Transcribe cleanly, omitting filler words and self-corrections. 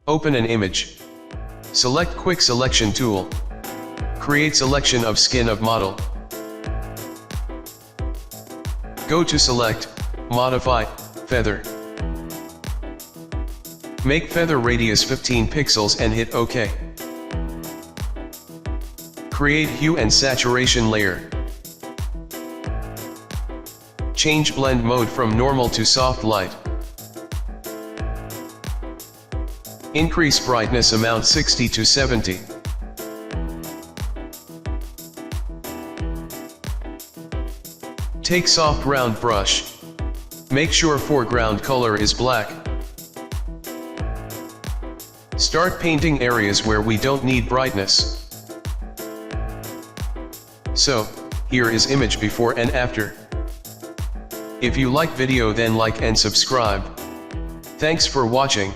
Open an image. Select Quick Selection tool. Create selection of skin of model. Go to Select, Modify, Feather. Make feather radius 15 pixels and hit OK. Create hue and saturation layer. Change blend mode from normal to soft light. Increase brightness amount 60 to 70. Take soft round brush. Make sure foreground color is black. Start painting areas where we don't need brightness. So, here is image before and after. If you like video then like and subscribe. Thanks for watching.